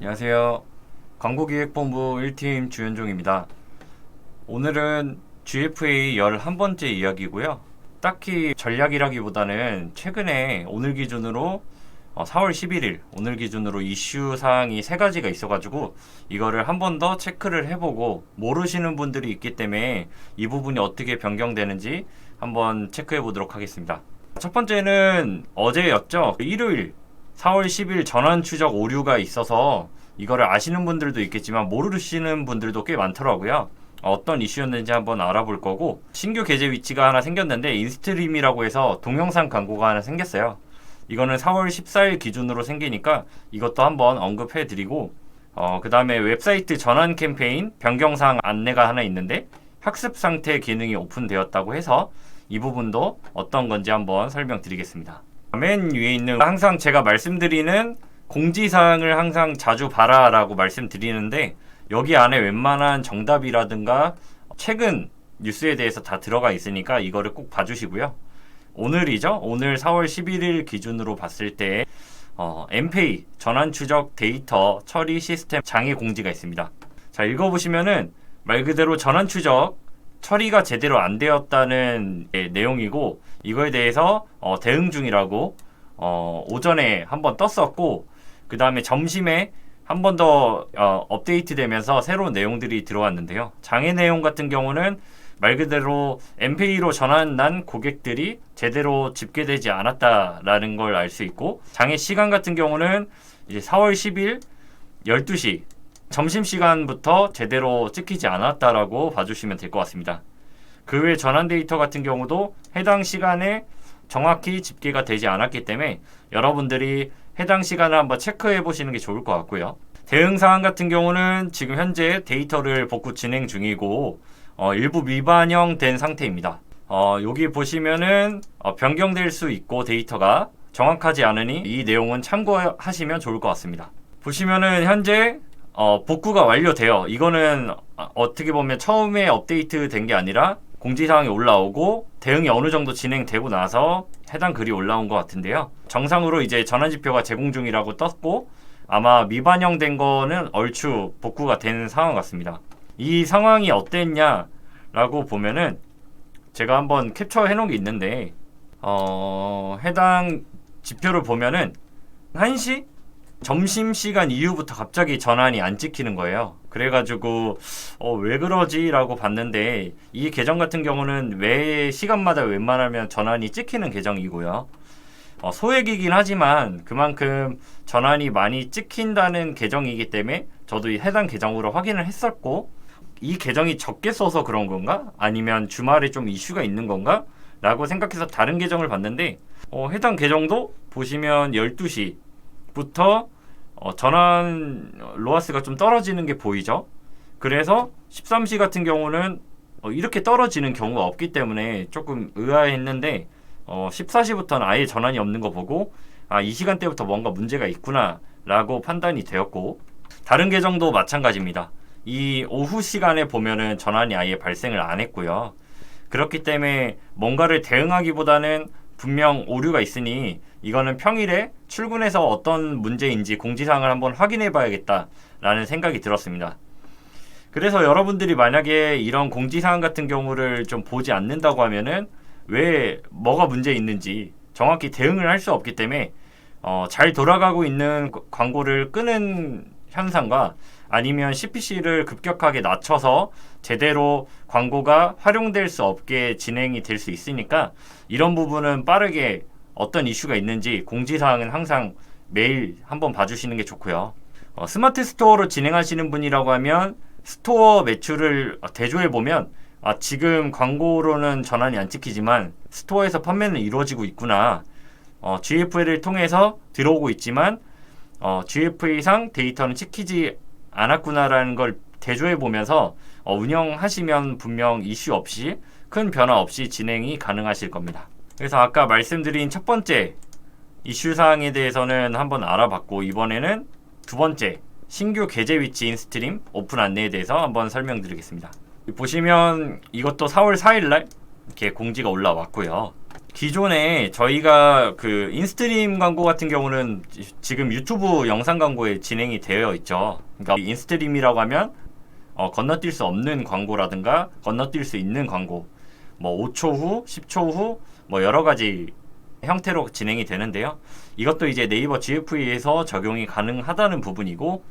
안녕하세요. 광고기획본부 1팀 주현종입니다. 오늘은 GFA 11번째 이야기고요. 딱히 전략이라기보다는 최근에 오늘 기준으로 4월 11일 오늘 기준으로 이슈 사항이 3가지가 있어가지고 이거를 한 번 더 체크를 해보고 모르시는 분들이 있기 때문에 이 부분이 어떻게 변경되는지 한번 체크해 보도록 하겠습니다. 첫 번째는 어제였죠. 일요일 4월 10일 전환 추적 오류가 있어서 이거를 아시는 분들도 있겠지만 모르시는 분들도 꽤 많더라고요. 어떤 이슈였는지 한번 알아볼 거고, 신규 게재 위치가 하나 생겼는데 인스트림이라고 해서 동영상 광고가 하나 생겼어요. 이거는 4월 14일 기준으로 생기니까 이것도 한번 언급해 드리고, 그 다음에 웹사이트 전환 캠페인 변경사항 안내가 하나 있는데 학습 상태 기능이 오픈되었다고 해서 이 부분도 어떤 건지 한번 설명드리겠습니다. 맨 위에 있는 항상 제가 말씀드리는 공지사항을 항상 자주 봐라라고 말씀드리는데, 여기 안에 웬만한 정답이라든가 최근 뉴스에 대해서 다 들어가 있으니까 이거를 꼭 봐주시고요. 오늘이죠. 오늘 4월 11일 기준으로 봤을 때 엠페이 전환 추적 데이터 처리 시스템 장애 공지가 있습니다. 자, 읽어보시면은 말 그대로 전환 추적 처리가 제대로 안 되었다는 내용이고, 이거에 대해서 대응 중이라고 오전에 한번 떴었고, 그 다음에 점심에 한 번 더 업데이트 되면서 새로운 내용들이 들어왔는데요. 장애 내용 같은 경우는 말 그대로 엠페이로 전환한 고객들이 제대로 집계되지 않았다라는 걸 알 수 있고, 장애 시간 같은 경우는 이제 4월 10일 12시 점심시간부터 제대로 찍히지 않았다라고 봐주시면 될 것 같습니다. 그 외 전환 데이터 같은 경우도 해당 시간에 정확히 집계가 되지 않았기 때문에 여러분들이 해당 시간을 한번 체크해 보시는 게 좋을 것 같고요. 대응 사항 같은 경우는 지금 현재 데이터를 복구 진행 중이고 일부 미반영된 상태입니다. 여기 보시면은 변경될 수 있고 데이터가 정확하지 않으니 이 내용은 참고하시면 좋을 것 같습니다. 보시면은 현재 복구가 완료돼요. 이거는 어떻게 보면 처음에 업데이트 된 게 아니라 공지사항이 올라오고 대응이 어느 정도 진행되고 나서 해당 글이 올라온 것 같은데요. 정상으로 이제 전환지표가 제공 중이라고 떴고, 아마 미반영된 거는 얼추 복구가 된 상황 같습니다. 이 상황이 어땠냐라고 보면은 제가 한번 캡처해 놓은 게 있는데, 해당 지표를 보면은 1시? 점심시간 이후부터 갑자기 전환이 안 찍히는 거예요. 그래가지고 왜 그러지? 라고 봤는데, 이 계정 같은 경우는 매 시간마다 웬만하면 전환이 찍히는 계정이고요. 소액이긴 하지만 그만큼 전환이 많이 찍힌다는 계정이기 때문에 저도 이 해당 계정으로 확인을 했었고, 이 계정이 적게 써서 그런 건가? 아니면 주말에 좀 이슈가 있는 건가? 라고 생각해서 다른 계정을 봤는데, 해당 계정도 보시면 12시 부터 전환 로하스가 좀 떨어지는 게 보이죠. 그래서 13시 같은 경우는 이렇게 떨어지는 경우가 없기 때문에 조금 의아했는데, 14시부터는 아예 전환이 없는 거 보고 이 시간대부터 뭔가 문제가 있구나 라고 판단이 되었고, 다른 계정도 마찬가지입니다. 이 오후 시간에 보면은 전환이 아예 발생을 안 했고요. 그렇기 때문에 뭔가를 대응하기보다는 분명 오류가 있으니 이거는 평일에 출근해서 어떤 문제인지 공지사항을 한번 확인해 봐야겠다라는 생각이 들었습니다. 그래서 여러분들이 만약에 이런 공지사항 같은 경우를 좀 보지 않는다고 하면은 왜 뭐가 문제 있는지 정확히 대응을 할 수 없기 때문에 잘 돌아가고 있는 광고를 끄는 현상과 아니면 CPC를 급격하게 낮춰서 제대로 광고가 활용될 수 없게 진행이 될 수 있으니까, 이런 부분은 빠르게 어떤 이슈가 있는지 공지사항은 항상 매일 한번 봐주시는 게 좋고요. 스마트 스토어로 진행하시는 분이라고 하면 스토어 매출을 대조해 보면 지금 광고로는 전환이 안 찍히지만 스토어에서 판매는 이루어지고 있구나, GFA를 통해서 들어오고 있지만 GFA상 데이터는 찍히지 않았구나라는 걸 대조해 보면서 운영하시면 분명 이슈 없이, 큰 변화 없이 진행이 가능하실 겁니다. 그래서 아까 말씀드린 첫 번째 이슈 사항에 대해서는 한번 알아봤고, 이번에는 두 번째 신규 게재 위치 인스트림 오픈 안내에 대해서 한번 설명드리겠습니다. 보시면 이것도 4월 4일날 이렇게 공지가 올라왔고요. 기존에 저희가 그 인스트림 광고 같은 경우는 지금 유튜브 영상 광고에 진행이 되어 있죠. 그러니까 인스트림이라고 하면 건너뛸 수 없는 광고라든가 건너뛸 수 있는 광고, 뭐 5초 후, 10초 후, 뭐 여러 가지 형태로 진행이 되는데요. 이것도 이제 네이버 GF에서 적용이 가능하다는 부분이고,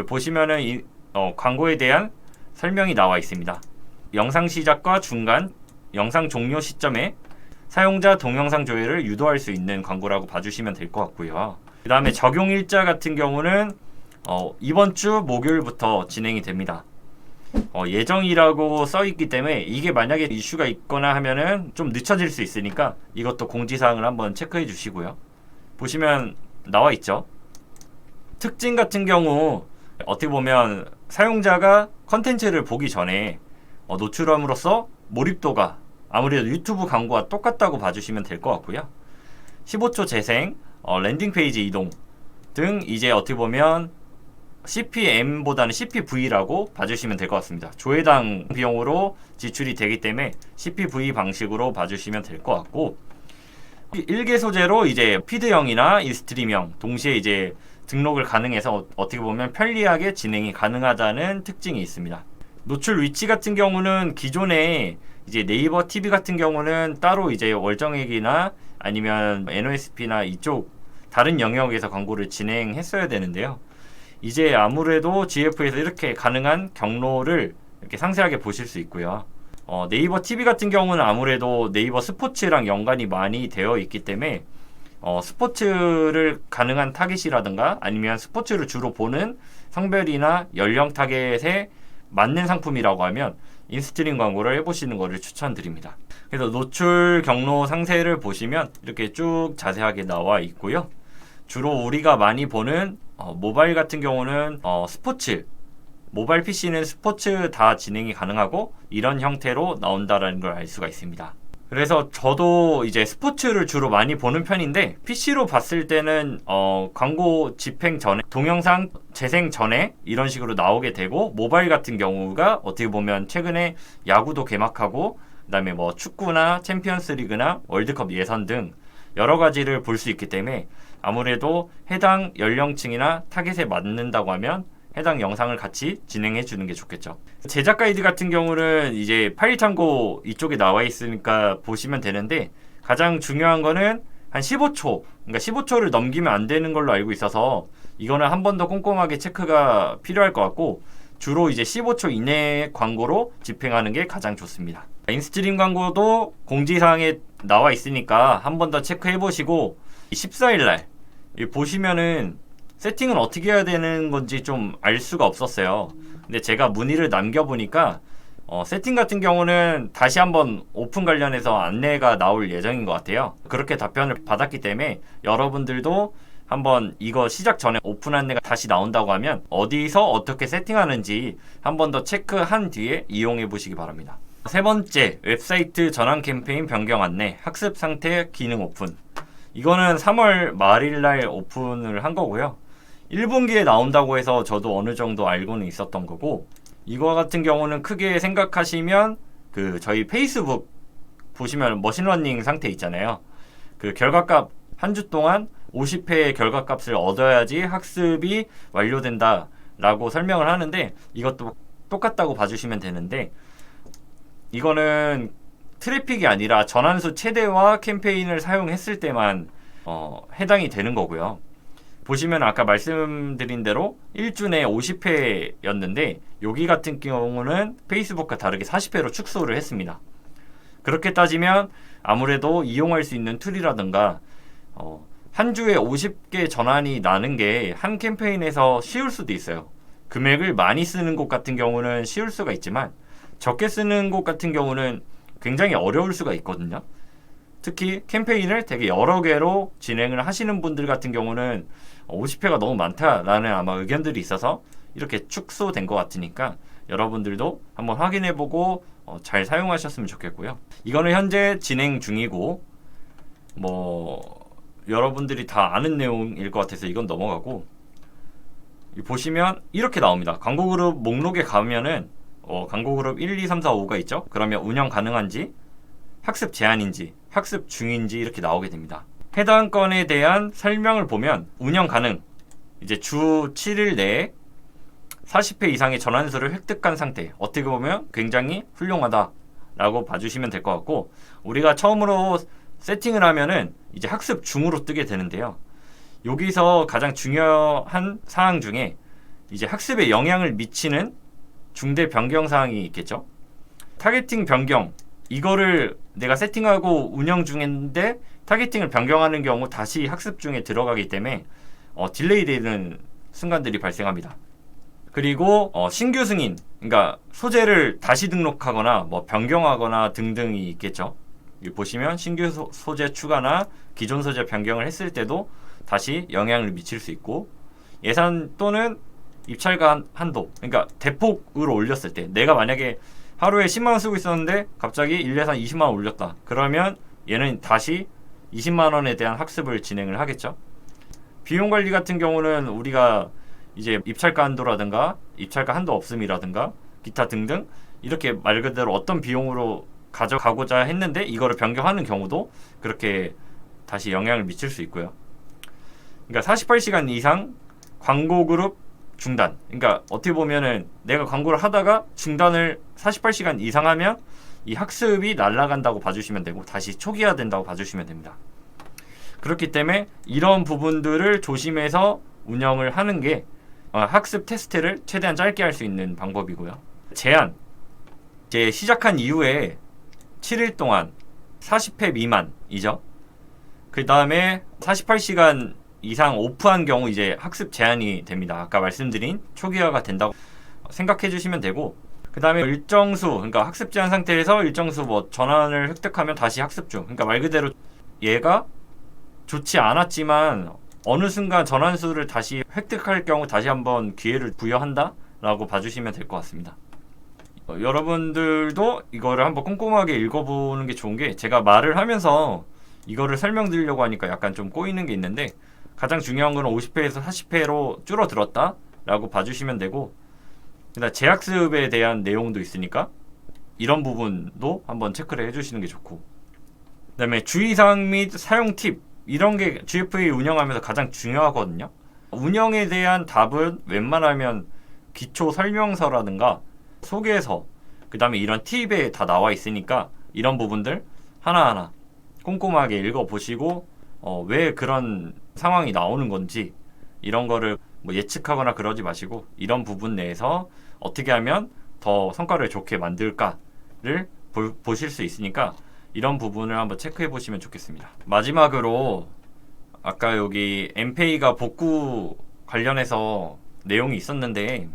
보시면은 광고에 대한 설명이 나와 있습니다. 영상 시작과 중간, 영상 종료 시점에 사용자 동영상 조회를 유도할 수 있는 광고라고 봐주시면 될 것 같고요. 그 다음에 적용 일자 같은 경우는 이번 주 목요일부터 진행이 됩니다. 예정이라고 써있기 때문에 이게 만약에 이슈가 있거나 하면은 좀 늦춰질 수 있으니까 이것도 공지사항을 한번 체크해 주시고요. 보시면 나와 있죠. 특징 같은 경우 어떻게 보면 사용자가 컨텐츠를 보기 전에 노출함으로써 몰입도가 아무래도 유튜브 광고와 똑같다고 봐주시면 될 것 같고요. 15초 재생, 랜딩 페이지 이동 등 이제 어떻게 보면 CPM보다는 CPV라고 봐주시면 될 것 같습니다. 조회당 비용으로 지출이 되기 때문에 CPV 방식으로 봐주시면 될 것 같고, 1개 소재로 이제 피드형이나 인스트림형 동시에 이제 등록을 가능해서 어떻게 보면 편리하게 진행이 가능하다는 특징이 있습니다. 노출 위치 같은 경우는 기존에 이제 네이버 TV 같은 경우는 따로 이제 월정액이나 아니면 NOSP나 이쪽 다른 영역에서 광고를 진행했어야 되는데요. 이제 아무래도 GF에서 이렇게 가능한 경로를 이렇게 상세하게 보실 수 있고요. 네이버 TV 같은 경우는 아무래도 네이버 스포츠랑 연관이 많이 되어 있기 때문에 스포츠를 가능한 타깃이라든가 아니면 스포츠를 주로 보는 성별이나 연령 타깃에 맞는 상품이라고 하면 인스트림 광고를 해보시는 것을 추천드립니다. 그래서 노출 경로 상세를 보시면 이렇게 쭉 자세하게 나와 있고요. 주로 우리가 많이 보는 모바일 같은 경우는 스포츠, 모바일 PC는 스포츠 다 진행이 가능하고 이런 형태로 나온다라는 걸 알 수가 있습니다. 그래서 저도 이제 스포츠를 주로 많이 보는 편인데 PC로 봤을 때는 광고 집행 전에 동영상 재생 전에 이런 식으로 나오게 되고, 모바일 같은 경우가 어떻게 보면 최근에 야구도 개막하고 그다음에 뭐 축구나 챔피언스 리그나 월드컵 예선 등 여러 가지를 볼 수 있기 때문에 아무래도 해당 연령층이나 타겟에 맞는다고 하면 해당 영상을 같이 진행해 주는 게 좋겠죠. 제작 가이드 같은 경우는 이제 파일 참고 이쪽에 나와 있으니까 보시면 되는데, 가장 중요한 거는 한 15초, 그러니까 15초를 넘기면 안 되는 걸로 알고 있어서 이거는 한 번 더 꼼꼼하게 체크가 필요할 것 같고, 주로 이제 15초 이내의 광고로 집행하는 게 가장 좋습니다. 인스트림 광고도 공지사항에 나와 있으니까 한 번 더 체크해 보시고, 14일 날 보시면은 세팅은 어떻게 해야 되는 건지 좀 알 수가 없었어요. 근데 제가 문의를 남겨보니까 세팅 같은 경우는 다시 한번 오픈 관련해서 안내가 나올 예정인 것 같아요. 그렇게 답변을 받았기 때문에 여러분들도 한번 이거 시작 전에 오픈 안내가 다시 나온다고 하면 어디서 어떻게 세팅하는지 한 번 더 체크한 뒤에 이용해 보시기 바랍니다. 세 번째, 웹사이트 전환 캠페인 변경 안내, 학습 상태 기능 오픈. 이거는 3월 말일 날 오픈을 한 거고요. 1분기에 나온다고 해서 저도 어느 정도 알고는 있었던 거고, 이거 같은 경우는 크게 생각하시면 그 저희 페이스북 보시면 머신러닝 상태 있잖아요. 그 결과값 한 주 동안 50회의 결과값을 얻어야지 학습이 완료된다 라고 설명을 하는데, 이것도 똑같다고 봐주시면 되는데, 이거는 트래픽이 아니라 전환수 최대화 캠페인을 사용했을 때만 해당이 되는 거고요. 보시면 아까 말씀드린 대로 1주 내에 50회였는데 여기 같은 경우는 페이스북과 다르게 40회로 축소를 했습니다. 그렇게 따지면 아무래도 이용할 수 있는 툴이라든가 한 주에 50개 전환이 나는 게 한 캠페인에서 쉬울 수도 있어요. 금액을 많이 쓰는 곳 같은 경우는 쉬울 수가 있지만 적게 쓰는 곳 같은 경우는 굉장히 어려울 수가 있거든요. 특히 캠페인을 되게 여러 개로 진행을 하시는 분들 같은 경우는 50회가 너무 많다라는 아마 의견들이 있어서 이렇게 축소된 것 같으니까 여러분들도 한번 확인해보고 잘 사용하셨으면 좋겠고요. 이거는 현재 진행 중이고 뭐 여러분들이 다 아는 내용일 것 같아서 이건 넘어가고, 보시면 이렇게 나옵니다. 광고 그룹 목록에 가면은 광고 그룹 1, 2, 3, 4, 5가 있죠. 그러면 운영 가능한지, 학습 제한인지 학습 중인지 이렇게 나오게 됩니다. 해당 건에 대한 설명을 보면 운영 가능, 이제 주 7일 내에 40회 이상의 전환수를 획득한 상태, 어떻게 보면 굉장히 훌륭하다라고 봐주시면 될 것 같고, 우리가 처음으로 세팅을 하면은 이제 학습 중으로 뜨게 되는데요. 여기서 가장 중요한 사항 중에 이제 학습에 영향을 미치는 중대 변경 사항이 있겠죠. 타겟팅 변경, 이거를 내가 세팅하고 운영 중인데 타겟팅을 변경하는 경우 다시 학습 중에 들어가기 때문에 딜레이 되는 순간들이 발생합니다. 그리고 신규 승인, 그러니까 소재를 다시 등록하거나 뭐 변경하거나 등등이 있겠죠. 여기 보시면 신규 소재 추가나 기존 소재 변경을 했을 때도 다시 영향을 미칠 수 있고, 예산 또는 입찰가 한도, 그러니까 대폭으로 올렸을 때, 내가 만약에 하루에 10만원 쓰고 있었는데 갑자기 1, 예산 20만원 올렸다. 그러면 얘는 다시 20만원에 대한 학습을 진행을 하겠죠. 비용 관리 같은 경우는 우리가 이제 입찰가 한도라든가 입찰가 한도 없음이라든가 기타 등등 이렇게 말 그대로 어떤 비용으로 가져가고자 했는데 이거를 변경하는 경우도 그렇게 다시 영향을 미칠 수 있고요. 그러니까 48시간 이상 광고 그룹 중단. 그러니까 어떻게 보면은 내가 광고를 하다가 중단을 48시간 이상 하면 이 학습이 날아간다고 봐주시면 되고 다시 초기화된다고 봐주시면 됩니다. 그렇기 때문에 이런 부분들을 조심해서 운영을 하는 게 학습 테스트를 최대한 짧게 할 수 있는 방법이고요. 제한, 이제 시작한 이후에 7일 동안 40회 미만이죠. 그 다음에 48시간 이상 오프한 경우 이제 학습 제한이 됩니다. 아까 말씀드린 초기화가 된다고 생각해 주시면 되고, 그 다음에 일정수, 그러니까 학습 제한 상태에서 일정수 뭐 전환을 획득하면 다시 학습 중. 그러니까 말 그대로 얘가 좋지 않았지만 어느 순간 전환수를 다시 획득할 경우 다시 한번 기회를 부여한다 라고 봐주시면 될 것 같습니다. 여러분들도 이거를 한번 꼼꼼하게 읽어보는 게 좋은 게, 제가 말을 하면서 이거를 설명드리려고 하니까 약간 좀 꼬이는 게 있는데, 가장 중요한 거는 50회에서 40회로 줄어들었다 라고 봐주시면 되고, 그다음 재학습에 대한 내용도 있으니까 이런 부분도 한번 체크를 해주시는 게 좋고, 그 다음에 주의사항 및 사용 팁, 이런 게 GFA 운영하면서 가장 중요하거든요. 운영에 대한 답은 웬만하면 기초 설명서라든가 소개서, 그 다음에 이런 팁에 다 나와 있으니까 이런 부분들 하나하나 꼼꼼하게 읽어보시고 왜 그런 상황이 나오는 건지 이런 거를 뭐 예측하거나 그러지 마시고, 이런 부분 내에서 어떻게 하면 더 성과를 좋게 만들까를 보실 수 있으니까 이런 부분을 한번 체크해 보시면 좋겠습니다. 마지막으로 아까 여기 엠페이가 복구 관련해서 내용이 있었는데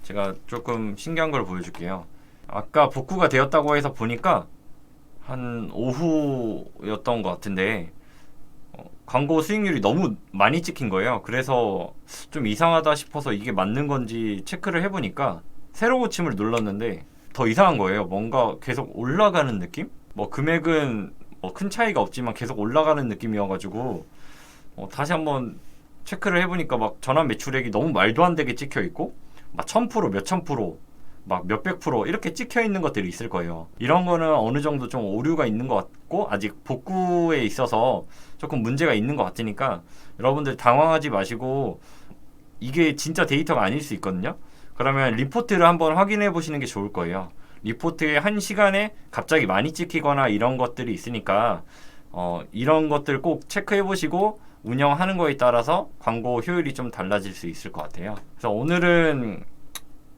제가 조금 신기한 걸 보여줄게요. 아까 복구가 되었다고 해서 보니까 한 오후였던 것 같은데 광고 수익률이 너무 많이 찍힌 거예요. 그래서 좀 이상하다 싶어서 이게 맞는 건지 체크를 해보니까 새로 고침을 눌렀는데 더 이상한 거예요. 뭔가 계속 올라가는 느낌? 뭐 금액은 뭐 큰 차이가 없지만 계속 올라가는 느낌이어가지고 다시 한번 체크를 해보니까 막 전환 매출액이 너무 말도 안 되게 찍혀 있고 막 1000%, 몇천 프로, 막 몇백 프로 이렇게 찍혀 있는 것들이 있을 거예요. 이런 거는 어느 정도 좀 오류가 있는 것 같고 아직 복구에 있어서 조금 문제가 있는 것 같으니까 여러분들 당황하지 마시고, 이게 진짜 데이터가 아닐 수 있거든요. 그러면 리포트를 한번 확인해 보시는 게 좋을 거예요. 리포트에 한 시간에 갑자기 많이 찍히거나 이런 것들이 있으니까 이런 것들 꼭 체크해 보시고 운영하는 거에 따라서 광고 효율이 좀 달라질 수 있을 것 같아요. 그래서 오늘은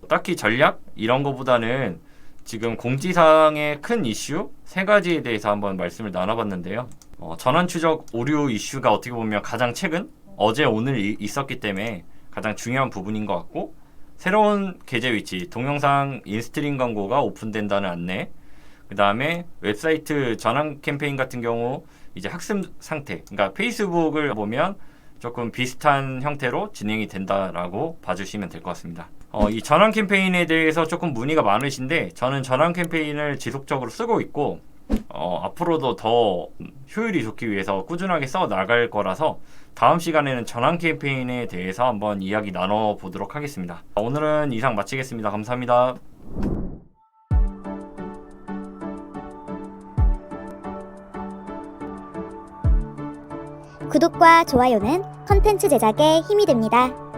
딱히 전략 이런 거보다는 지금 공지사항의 큰 이슈 3가지에 대해서 한번 말씀을 나눠봤는데요. 전환 추적 오류 이슈가 어떻게 보면 가장 최근 어제 오늘 있었기 때문에 가장 중요한 부분인 것 같고, 새로운 계제 위치, 동영상 인스트림 광고가 오픈된다는 안내, 그 다음에 웹사이트 전환 캠페인 같은 경우 이제 학습 상태, 그러니까 페이스북을 보면 조금 비슷한 형태로 진행이 된다라고 봐주시면 될 것 같습니다. 이 전환 캠페인에 대해서 조금 문의가 많으신데 저는 전환 캠페인을 지속적으로 쓰고 있고 앞으로도 더 효율이 좋기 위해서 꾸준하게 써 나갈 거라서 다음 시간에는 전환 캠페인에 대해서 한번 이야기 나눠보도록 하겠습니다. 오늘은 이상 마치겠습니다. 감사합니다. 구독과 좋아요는 컨텐츠 제작에 힘이 됩니다.